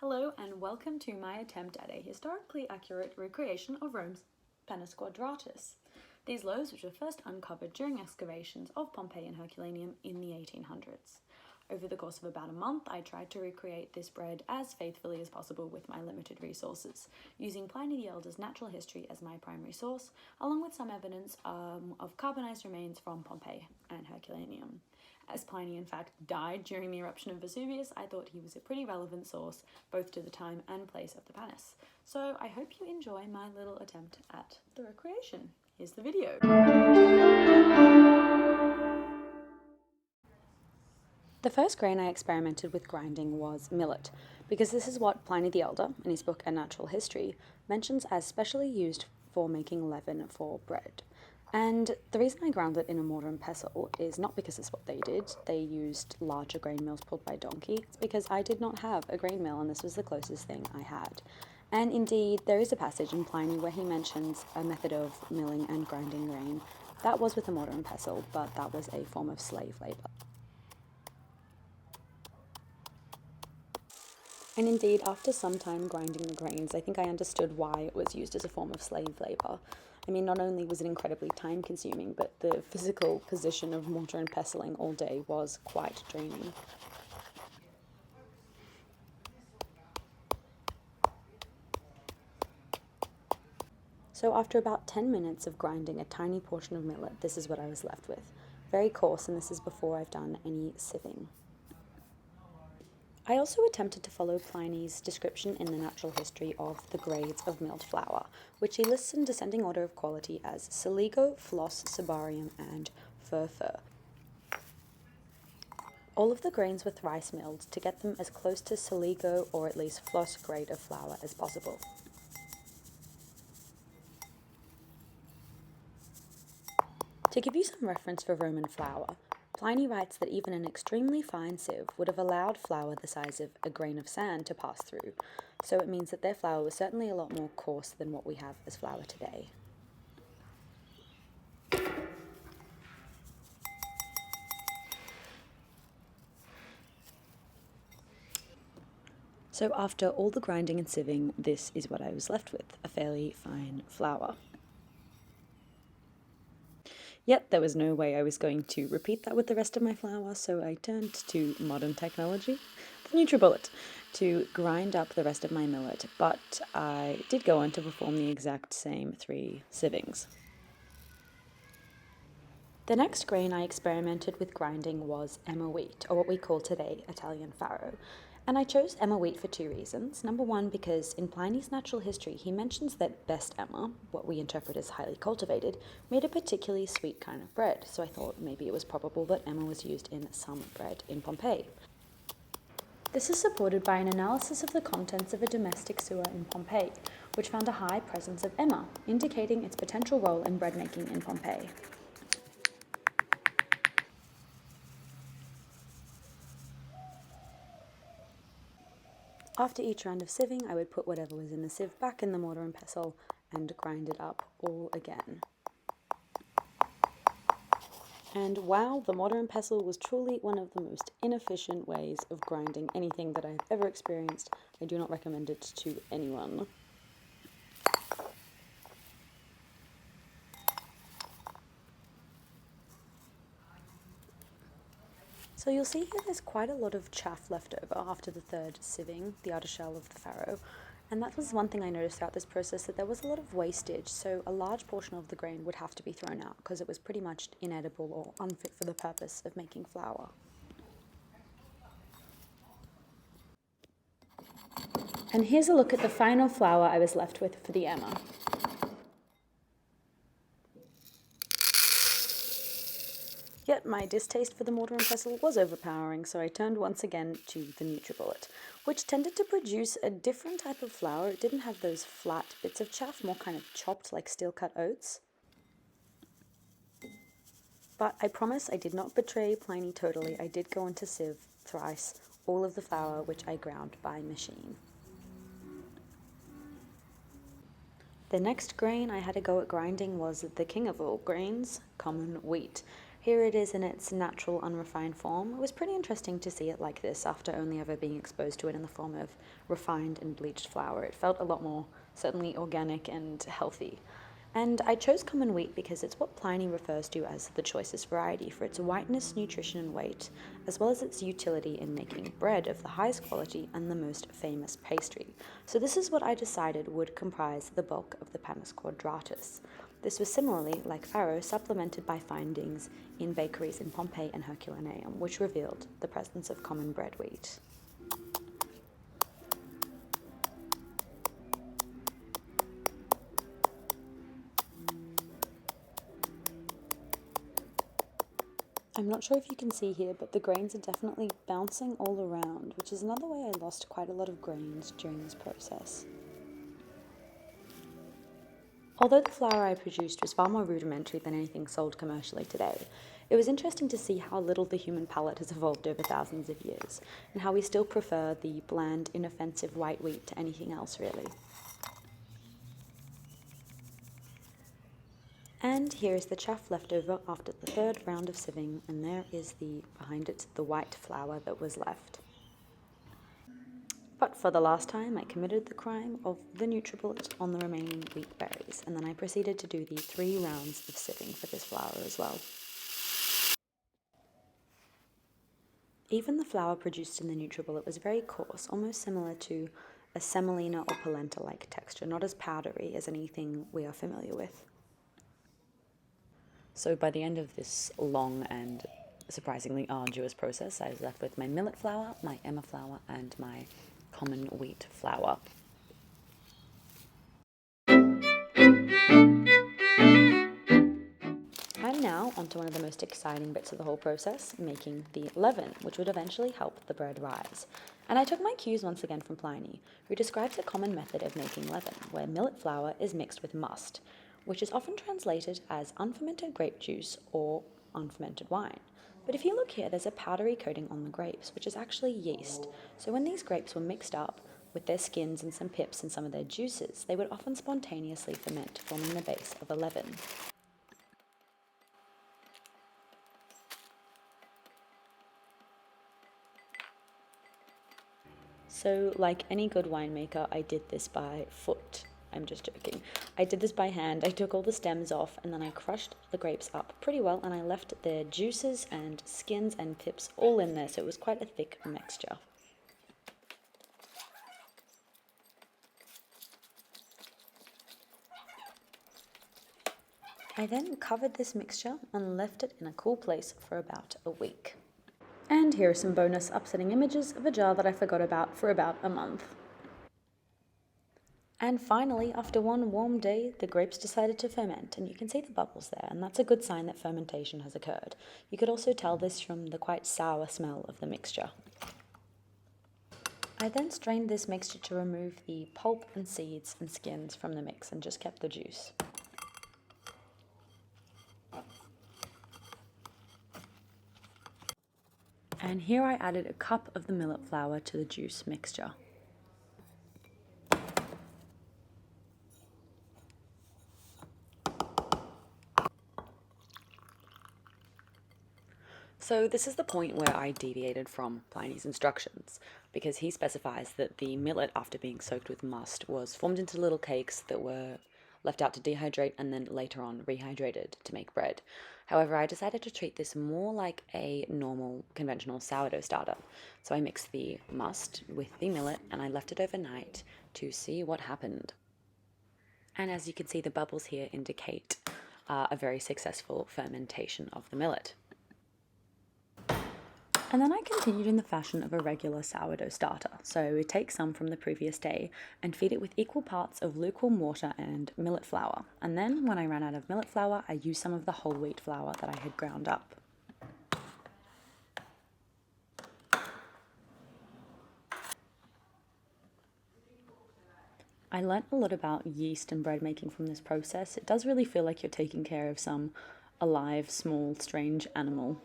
Hello and welcome to my attempt at a historically accurate recreation of Rome's panis quadratus. These loaves which were first uncovered during excavations of Pompeii and Herculaneum in the 1800s. Over the course of about a month, I tried to recreate this bread as faithfully as possible with my limited resources, using Pliny the Elder's natural history as my primary source, along with some evidence of carbonized remains from Pompeii and Herculaneum. As Pliny in fact died during the eruption of Vesuvius, I thought he was a pretty relevant source both to the time and place of the panis. So I hope you enjoy my little attempt at the recreation. Here's the video. The first grain I experimented with grinding was millet, because this is what Pliny the Elder, in his book A Natural History, mentions as specially used for making leaven for bread. And the reason I ground it in a mortar and pestle is not because it's what they did. They used larger grain mills pulled by donkey. It's because I did not have a grain mill and this was the closest thing I had. And indeed, there is a passage in Pliny where he mentions a method of milling and grinding grain. That was with a mortar and pestle, but that was a form of slave labor. And indeed, after some time grinding the grains, I think I understood why it was used as a form of slave labor. I mean, not only was it incredibly time-consuming, but the physical position of mortar and pestling all day was quite draining. So after about 10 minutes of grinding a tiny portion of millet, this is what I was left with. Very coarse, and this is before I've done any sieving. I also attempted to follow Pliny's description in the Natural History of the grades of milled flour, which he lists in descending order of quality as siligo, floss, cibarium, and furfur. All of the grains were thrice milled to get them as close to siligo or at least floss grade of flour as possible. To give you some reference for Roman flour, Pliny writes that even an extremely fine sieve would have allowed flour the size of a grain of sand to pass through, so it means that their flour was certainly a lot more coarse than what we have as flour today. So after all the grinding and sieving, this is what I was left with, a fairly fine flour. Yet there was no way I was going to repeat that with the rest of my flour, so I turned to modern technology, the NutriBullet, to grind up the rest of my millet, but I did go on to perform the exact same 3 sievings. The next grain I experimented with grinding was Emma wheat, or what we call today Italian farro. And I chose Emma wheat for 2 reasons. Number one, because in Pliny's Natural History, he mentions that best Emma, what we interpret as highly cultivated, made a particularly sweet kind of bread, so I thought maybe it was probable that Emma was used in some bread in Pompeii. This is supported by an analysis of the contents of a domestic sewer in Pompeii, which found a high presence of Emma, indicating its potential role in bread making in Pompeii. After each round of sieving, I would put whatever was in the sieve back in the mortar and pestle and grind it up all again. And wow, the mortar and pestle was truly one of the most inefficient ways of grinding anything that I've ever experienced. I do not recommend it to anyone. So you'll see here there's quite a lot of chaff left over after the 3rd sieving, the outer shell of the farro, and that was one thing I noticed throughout this process, that there was a lot of wastage, so a large portion of the grain would have to be thrown out because it was pretty much inedible or unfit for the purpose of making flour. And here's a look at the final flour I was left with for the Emma. Yet my distaste for the mortar and pestle was overpowering, so I turned once again to the NutriBullet, which tended to produce a different type of flour. It didn't have those flat bits of chaff, more kind of chopped like steel-cut oats. But I promise I did not betray Pliny totally. I did go on to sieve thrice all of the flour, which I ground by machine. The next grain I had to go at grinding was the king of all grains, common wheat. Here it is in its natural, unrefined form. It was pretty interesting to see it like this after only ever being exposed to it in the form of refined and bleached flour. It felt a lot more, certainly, organic and healthy. And I chose common wheat because it's what Pliny refers to as the choicest variety for its whiteness, nutrition, and weight, as well as its utility in making bread of the highest quality and the most famous pastry. So this is what I decided would comprise the bulk of the panis quadratus. This was similarly, like farro, supplemented by findings in bakeries in Pompeii and Herculaneum, which revealed the presence of common bread wheat. I'm not sure if you can see here, but the grains are definitely bouncing all around, which is another way I lost quite a lot of grains during this process. Although the flour I produced was far more rudimentary than anything sold commercially today, it was interesting to see how little the human palate has evolved over thousands of years, and how we still prefer the bland, inoffensive white wheat to anything else, really. And here is the chaff left over after the third round of sieving, and there is behind it, the white flour that was left. But for the last time, I committed the crime of the NutriBullet on the remaining wheat berries, and then I proceeded to do the 3 rounds of sieving for this flour as well. Even the flour produced in the NutriBullet was very coarse, almost similar to a semolina or polenta-like texture, not as powdery as anything we are familiar with. So by the end of this long and surprisingly arduous process, I was left with my millet flour, my emmer flour, and my common wheat flour. I'm now onto one of the most exciting bits of the whole process, making the leaven, which would eventually help the bread rise. And I took my cues once again from Pliny, who describes a common method of making leaven, where millet flour is mixed with must, which is often translated as unfermented grape juice or unfermented wine. But if you look here, there's a powdery coating on the grapes, which is actually yeast. So when these grapes were mixed up with their skins and some pips and some of their juices, they would often spontaneously ferment, forming the base of a leaven. So, like any good winemaker, I did this by foot. I'm just joking. I did this by hand. I took all the stems off and then I crushed the grapes up pretty well, and I left their juices and skins and pips all in there, so it was quite a thick mixture. I then covered this mixture and left it in a cool place for about a week. And here are some bonus upsetting images of a jar that I forgot about for about a month. And finally, after one warm day, the grapes decided to ferment, and you can see the bubbles there, and that's a good sign that fermentation has occurred. You could also tell this from the quite sour smell of the mixture. I then strained this mixture to remove the pulp and seeds and skins from the mix and just kept the juice. And here I added a cup of the millet flour to the juice mixture. So this is the point where I deviated from Pliny's instructions, because he specifies that the millet, after being soaked with must, was formed into little cakes that were left out to dehydrate and then later on rehydrated to make bread. However, I decided to treat this more like a normal conventional sourdough starter. So I mixed the must with the millet and I left it overnight to see what happened. And as you can see, the bubbles here indicate a very successful fermentation of the millet. And then I continued in the fashion of a regular sourdough starter. So we take some from the previous day and feed it with equal parts of lukewarm water and millet flour. And then when I ran out of millet flour, I used some of the whole wheat flour that I had ground up. I learnt a lot about yeast and bread making from this process. It does really feel like you're taking care of some alive, small, strange animal.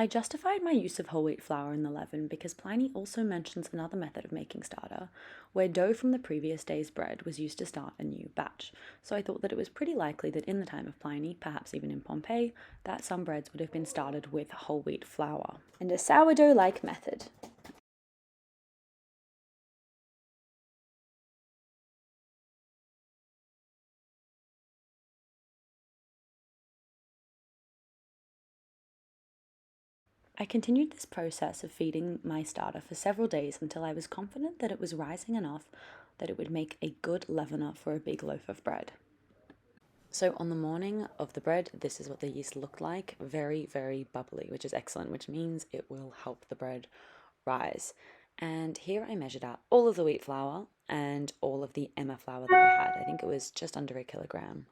I justified my use of whole wheat flour in the leaven because Pliny also mentions another method of making starter, where dough from the previous day's bread was used to start a new batch. So I thought that it was pretty likely that in the time of Pliny, perhaps even in Pompeii, that some breads would have been started with whole wheat flour. And a sourdough-like method. I continued this process of feeding my starter for several days until I was confident that it was rising enough that it would make a good leavener for a big loaf of bread. So on the morning of the bread, this is what the yeast looked like, very, very bubbly, which is excellent, which means it will help the bread rise. And here I measured out all of the wheat flour and all of the emmer flour that I had. I think it was just under a kilogram.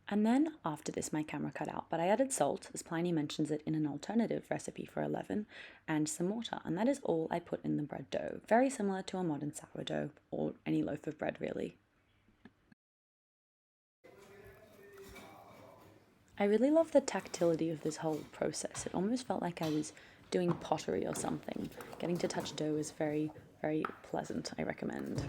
And then after this, my camera cut out, but I added salt, as Pliny mentions it in an alternative recipe for a leaven, and some water, and that is all I put in the bread dough, very similar to a modern sourdough or any loaf of bread really. I really love the tactility of this whole process. It almost felt like I was doing pottery or something. Getting to touch dough is very, very pleasant, I recommend.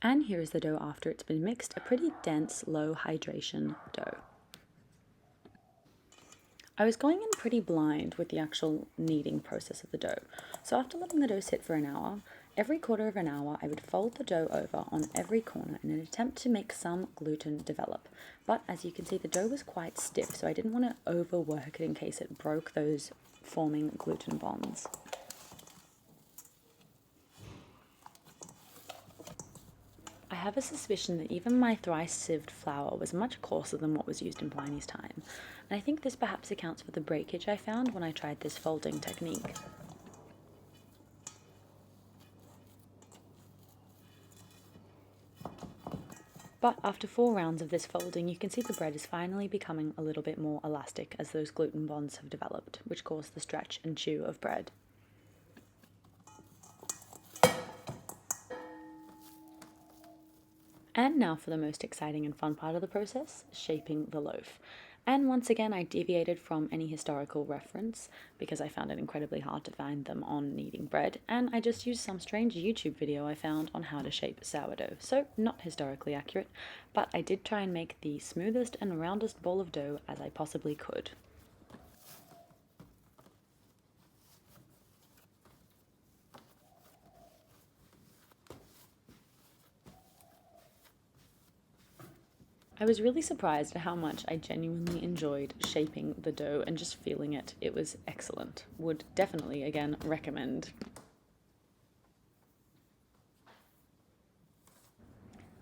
And here is the dough after it's been mixed, a pretty dense, low hydration dough. I was going in pretty blind with the actual kneading process of the dough. So after letting the dough sit for an hour, every quarter of an hour I would fold the dough over on every corner in an attempt to make some gluten develop. But as you can see, the dough was quite stiff, so I didn't want to overwork it in case it broke those forming gluten bonds. I have a suspicion that even my thrice sieved flour was much coarser than what was used in Pliny's time, and I think this perhaps accounts for the breakage I found when I tried this folding technique. But after 4 rounds of this folding, you can see the bread is finally becoming a little bit more elastic as those gluten bonds have developed, which cause the stretch and chew of bread. And now for the most exciting and fun part of the process, shaping the loaf. And once again, I deviated from any historical reference because I found it incredibly hard to find them on kneading bread, and I just used some strange YouTube video I found on how to shape sourdough. So not historically accurate, but I did try and make the smoothest and roundest ball of dough as I possibly could. I was really surprised at how much I genuinely enjoyed shaping the dough and just feeling it. It was excellent. Would definitely, again, recommend.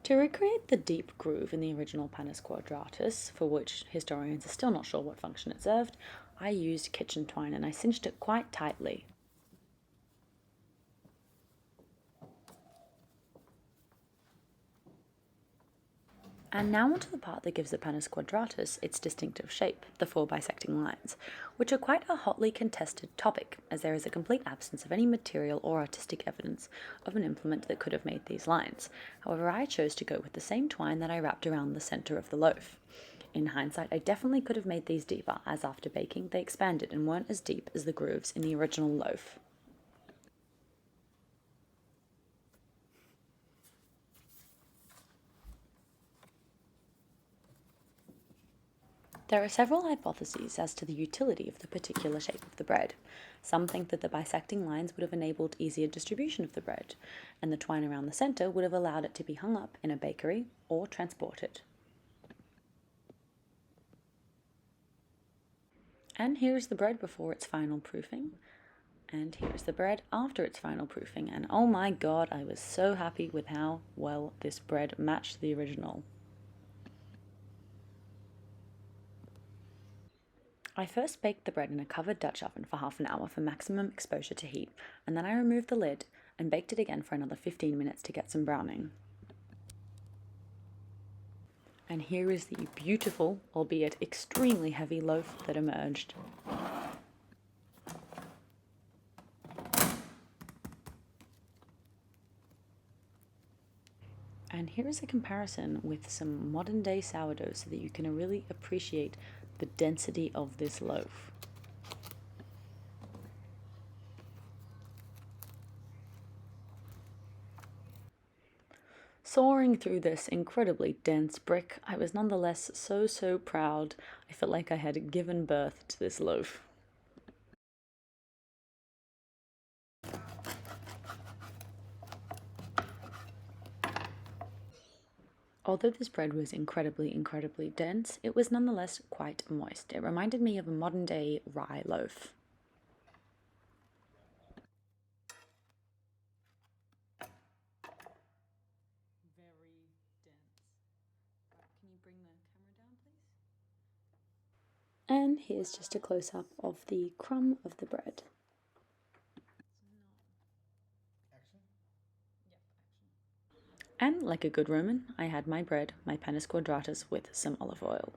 To recreate the deep groove in the original panis quadratus, for which historians are still not sure what function it served, I used kitchen twine and I cinched it quite tightly. And now onto the part that gives the panis quadratus its distinctive shape, the 4 bisecting lines, which are quite a hotly contested topic, as there is a complete absence of any material or artistic evidence of an implement that could have made these lines. However, I chose to go with the same twine that I wrapped around the center of the loaf. In hindsight, I definitely could have made these deeper, as after baking they expanded and weren't as deep as the grooves in the original loaf. There are several hypotheses as to the utility of the particular shape of the bread. Some think that the bisecting lines would have enabled easier distribution of the bread, and the twine around the center would have allowed it to be hung up in a bakery or transported. And here is the bread before its final proofing, and here is the bread after its final proofing, and oh my god, I was so happy with how well this bread matched the original. I first baked the bread in a covered Dutch oven for half an hour for maximum exposure to heat, and then I removed the lid and baked it again for another 15 minutes to get some browning. And here is the beautiful, albeit extremely heavy loaf that emerged. here is a comparison with some modern day sourdough so that you can really appreciate the density of this loaf. Soaring through this incredibly dense brick, I was nonetheless so proud. I felt like I had given birth to this loaf. Although this bread was incredibly dense, it was nonetheless quite moist. It reminded me of a modern day rye loaf. Very dense. Can you bring the camera down, please? And here's just a close-up of the crumb of the bread. And like a good Roman, I had my bread, my panis quadratus, with some olive oil.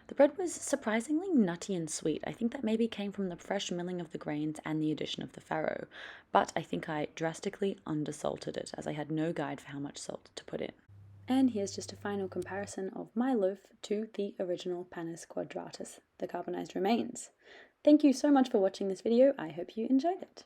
The bread was surprisingly nutty and sweet. I think that maybe came from the fresh milling of the grains and the addition of the farro, but I think I drastically undersalted it, as I had no guide for how much salt to put in. And here's just a final comparison of my loaf to the original panis quadratus, the carbonized remains. Thank you so much for watching this video. I hope you enjoyed it.